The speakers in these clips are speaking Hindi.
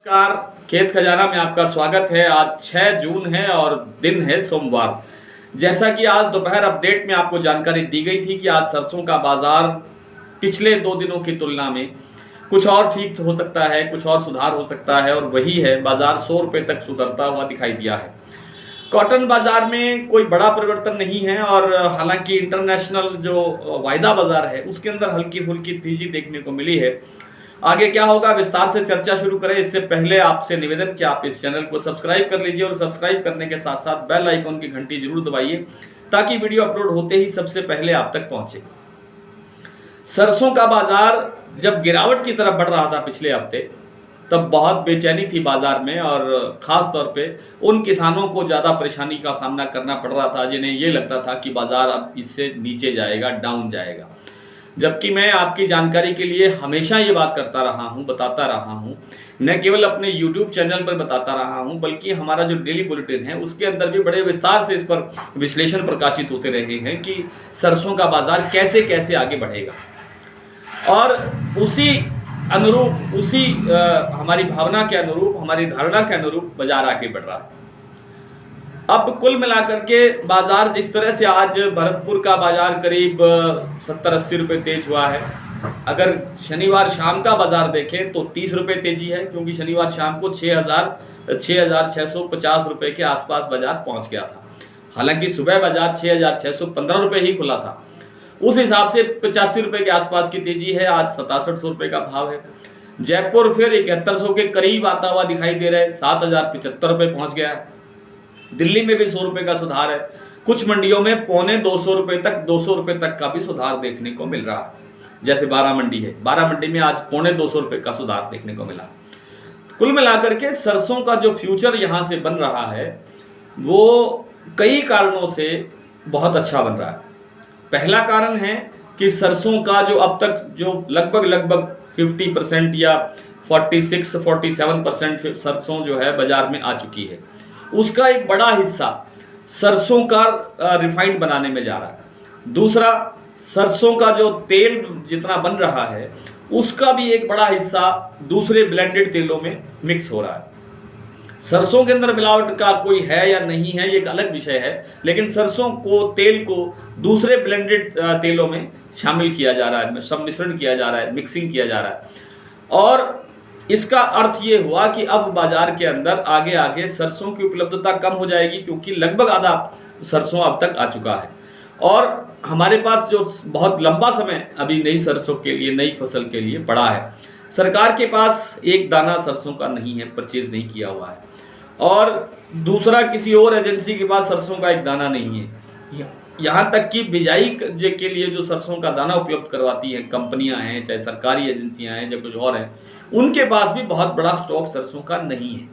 नमस्कार। खेत खजाना में आपका स्वागत है। आज 6 जून है और दिन है सोमवार। जैसा कि आज दोपहर अपडेट में आपको जानकारी दी गई थी कि आज सरसों का बाजार पिछले 2 दिनों की तुलना में कुछ और ठीक हो सकता है, कुछ और सुधार हो सकता है और वही है, बाजार 100 रुपये तक सुधरता हुआ दिखाई दिया है। कॉटन बाजार में कोई बड़ा परिवर्तन नहीं है और हालांकि इंटरनेशनल जो वायदा बाजार है उसके अंदर हल्की फुल्की तेजी देखने को मिली है। आगे क्या होगा, विस्तार से चर्चा शुरू करें। इससे पहले आपसे निवेदन कि आप इस चैनल को सब्सक्राइब कर लीजिए और सब्सक्राइब करने के साथ साथ बेल आइकॉन की घंटी जरूर दबाइए ताकि वीडियो अपलोड होते ही सबसे पहले आप तक पहुंचे। सरसों का बाजार जब गिरावट की तरफ बढ़ रहा था पिछले हफ्ते, तब बहुत बेचैनी थी बाजार में और खास तौर पे उन किसानों को ज़्यादा परेशानी का सामना करना पड़ रहा था जिन्हें ये लगता था कि बाजार अब इससे नीचे जाएगा, डाउन जाएगा। जबकि मैं आपकी जानकारी के लिए हमेशा ये बात करता रहा हूँ, बताता रहा हूँ, न केवल अपने YouTube चैनल पर बताता रहा हूँ बल्कि हमारा जो डेली बुलेटिन है उसके अंदर भी बड़े विस्तार से इस पर विश्लेषण प्रकाशित होते रहे हैं कि सरसों का बाजार कैसे कैसे आगे बढ़ेगा। और उसी अनुरूप, उसी हमारी भावना के अनुरूप, हमारी धारणा के अनुरूप बाजार आगे बढ़ रहा है। अब कुल मिलाकर के बाजार जिस तरह से आज भरतपुर का बाजार करीब 70-80 रुपये तेज हुआ है। अगर शनिवार शाम का बाजार देखें तो 30 रुपये तेजी है, क्योंकि शनिवार शाम को 6,650 रुपये के आसपास बाजार पहुंच गया था। हालांकि सुबह बाजार 6,615 रुपये ही खुला था। उस हिसाब से 85 रुपये के आसपास की तेजी है। आज 6700 रुपये का भाव है। जयपुर फिर 7100 के करीब आता हुआ दिखाई दे रहा है, 7075 रुपये पहुँच गया है। दिल्ली में भी 100 रुपये का सुधार है। कुछ मंडियों में 250 रुपये तक, 200 रुपये तक का भी सुधार देखने को मिल रहा है। जैसे 12 मंडी है, 12 मंडी में आज 250 रुपये का सुधार देखने को मिला। कुल मिलाकर के सरसों का जो फ्यूचर यहाँ से बन रहा है वो कई कारणों से बहुत अच्छा बन रहा है। पहला कारण है कि सरसों का जो अब तक जो लगभग 50% या 46-47% सरसों जो है बाजार में आ चुकी है, उसका एक बड़ा हिस्सा सरसों का रिफाइंड बनाने में जा रहा है। दूसरा, सरसों का जो तेल जितना बन रहा है उसका भी एक बड़ा हिस्सा दूसरे ब्लेंडेड तेलों में मिक्स हो रहा है। सरसों के अंदर मिलावट का कोई है या नहीं है ये एक अलग विषय है, लेकिन सरसों को, तेल को दूसरे ब्लेंडेड तेलों में शामिल किया जा रहा है, सम्मिश्रण किया जा रहा है, मिक्सिंग किया जा रहा है। और इसका अर्थ ये हुआ कि अब बाजार के अंदर आगे आगे सरसों की उपलब्धता कम हो जाएगी, क्योंकि लगभग आधा सरसों अब तक आ चुका है। और हमारे पास जो बहुत लंबा समय अभी नई सरसों के लिए, नई फसल के लिए पड़ा है, सरकार के पास एक दाना सरसों का नहीं है, परचेज नहीं किया हुआ है। और दूसरा, किसी और एजेंसी के पास सरसों का एक दाना नहीं है। यहाँ तक कि बिजाई के लिए जो सरसों का दाना उपलब्ध करवाती हैं कंपनियां हैं, चाहे सरकारी एजेंसियां हैं, चाहे कुछ और हैं, उनके पास भी बहुत बड़ा स्टॉक सरसों का नहीं है।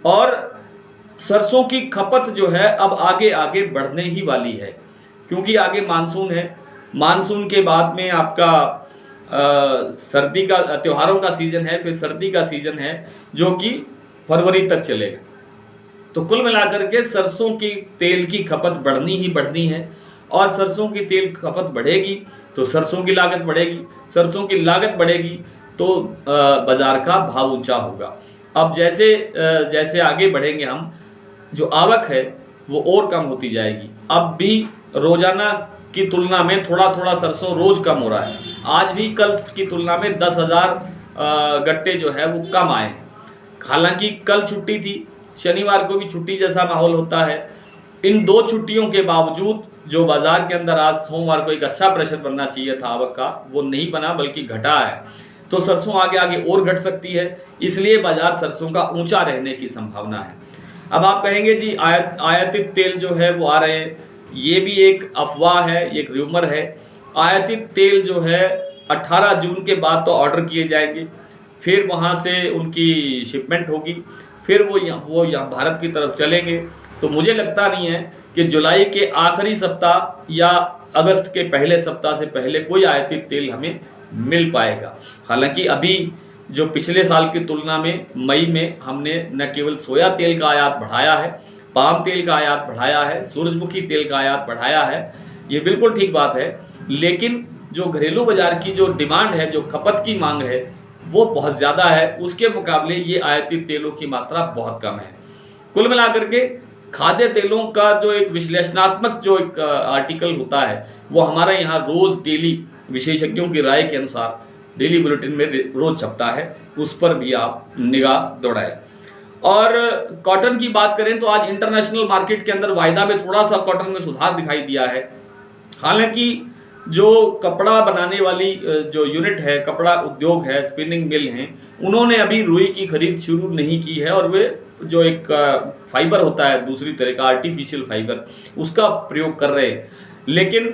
और सरसों की खपत जो है अब आगे आगे बढ़ने ही वाली है, क्योंकि आगे मानसून है। मानसून के बाद में आपका सर्दी का, त्योहारों का सीजन है, फिर सर्दी का सीजन है जो कि फरवरी तक चलेगा। तो कुल मिलाकर के सरसों की तेल की खपत बढ़नी ही बढ़नी है। और सरसों की तेल खपत बढ़ेगी तो सरसों की लागत बढ़ेगी, सरसों की लागत बढ़ेगी तो बाजार का भाव ऊंचा होगा। अब जैसे जैसे आगे बढ़ेंगे हम, जो आवक है वो और कम होती जाएगी। अब भी रोजाना की तुलना में थोड़ा थोड़ा सरसों रोज कम हो रहा है। आज भी कल की तुलना में 10,000 गट्टे जो है वो कम आए हैं। हालांकि कल छुट्टी थी, शनिवार को भी छुट्टी जैसा माहौल होता है। इन 2 छुट्टियों के बावजूद जो बाजार के अंदर आज सोमवार को एक अच्छा प्रेशर बनना चाहिए था आवक का, वो नहीं बना बल्कि घटा है। तो सरसों आगे आगे और घट सकती है, इसलिए बाजार सरसों का ऊंचा रहने की संभावना है। अब आप कहेंगे जी आयातित तेल जो है वो आ रहे हैं, ये भी एक अफवाह है, एक र्यूमर है। आयातित तेल जो है 18 जून के बाद तो ऑर्डर किए जाएंगे, फिर वहाँ से उनकी शिपमेंट होगी, फिर वो यहाँ भारत की तरफ चलेंगे। तो मुझे लगता नहीं है कि जुलाई के आखिरी सप्ताह या अगस्त के पहले सप्ताह से पहले कोई आयातित तेल हमें मिल पाएगा। हालांकि अभी जो पिछले साल की तुलना में मई में हमने न केवल सोया तेल का आयात बढ़ाया है, पाम तेल का आयात बढ़ाया है, सूरजमुखी तेल का आयात बढ़ाया है, ये बिल्कुल ठीक बात है। लेकिन जो घरेलू बाजार की जो डिमांड है, जो खपत की मांग है, वो बहुत ज़्यादा है, उसके मुकाबले ये आयातित तेलों की मात्रा बहुत कम है। कुल मिलाकर के खाद्य तेलों का जो एक विश्लेषणात्मक जो एक आर्टिकल होता है वो हमारा यहाँ रोज़ डेली विशेषज्ञों की राय के अनुसार डेली बुलेटिन में रोज़ छपता है, उस पर भी आप निगाह दौड़ाएं। और कॉटन की बात करें तो आज इंटरनेशनल मार्केट के अंदर वायदा में थोड़ा सा कॉटन में सुधार दिखाई दिया है। हालांकि जो कपड़ा बनाने वाली जो यूनिट है, कपड़ा उद्योग है, स्पिनिंग मिल हैं, उन्होंने अभी रुई की खरीद शुरू नहीं की है और वे जो एक फाइबर होता है दूसरी तरह का आर्टिफिशियल फाइबर, उसका प्रयोग कर रहे हैं। लेकिन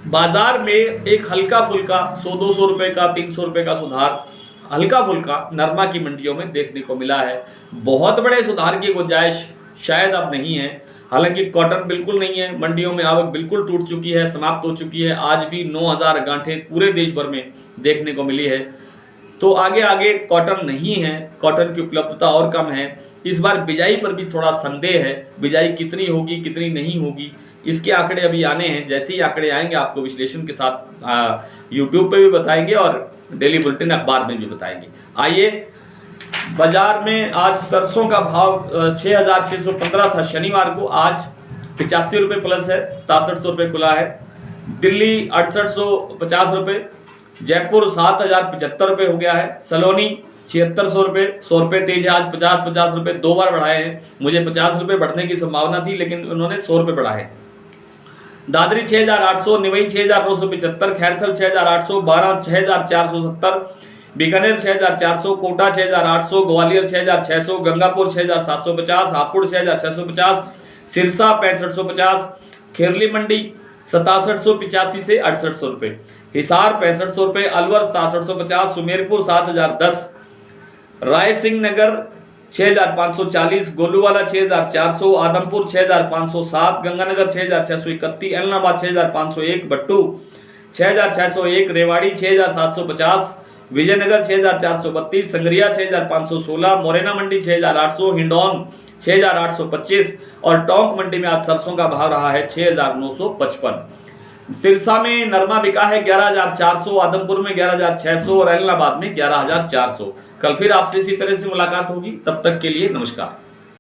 बाजार में एक हल्का फुल्का 100-200 रुपये का, 300 रुपये का सुधार हल्का फुल्का नरमा की मंडियों में देखने को मिला है। बहुत बड़े सुधार की गुंजाइश शायद अब नहीं है। हालांकि कॉटन बिल्कुल नहीं है, मंडियों में आवक बिल्कुल टूट चुकी है, समाप्त हो चुकी है। आज भी 9000 गांठें पूरे देश भर में देखने को मिली है। तो आगे आगे कॉटन नहीं है, कॉटन की उपलब्धता और कम है। इस बार बिजाई पर भी थोड़ा संदेह है, बिजाई कितनी होगी कितनी नहीं होगी, इसके आंकड़े अभी आने हैं। जैसे ही आंकड़े आएंगे आपको विश्लेषण के साथ यूट्यूब पे भी बताएंगे और डेली बुलेटिन अखबार में भी बताएंगे। आइए, बाजार में आज सरसों का भाव 6615 था शनिवार को, आज 85 रुपये प्लस है, 6700 रुपये खुला है। दिल्ली 6850 रुपये, जयपुर 7075 रुपये हो गया है, सलोनी 7600 रुपये, 100 रुपये तेज है। आज 50 रुपये 2 बार बढ़ाए हैं। मुझे 50 रुपये बढ़ने की संभावना थी लेकिन उन्होंने 100 रुपये बढ़ाए। दादरी 6800, निवई 6975, खैरथल 6800, बारां 6470, बीकानेर 6400, कोटा 6800, ग्वालियर 6600, गंगापुर 6750, हापुड़ 6650, सिरसा 6550, खेरली मंडी 6785 से 6800 रुपये, हिसार 6500 रुपये, अलवर 6750, सुमेरपुर 7010, राय सिंह नगर 6540, गोलूवाला 6400, आदमपुर 6507, गंगानगर 6631, एलनाबाद 6501, भट्टू 6601, रेवाड़ी 6750, विजयनगर 6432, संगरिया 6516, मोरेना मंडी 6800, हिंडौन 6825 और टोंक मंडी में आज सरसों का भाव रहा है 6955। सिरसा में नरमा बिका है 11400, आदमपुर में 11600 और एलनाबाद में 11400। कल फिर आपसे इसी तरह से मुलाकात होगी, तब तक के लिए नमस्कार।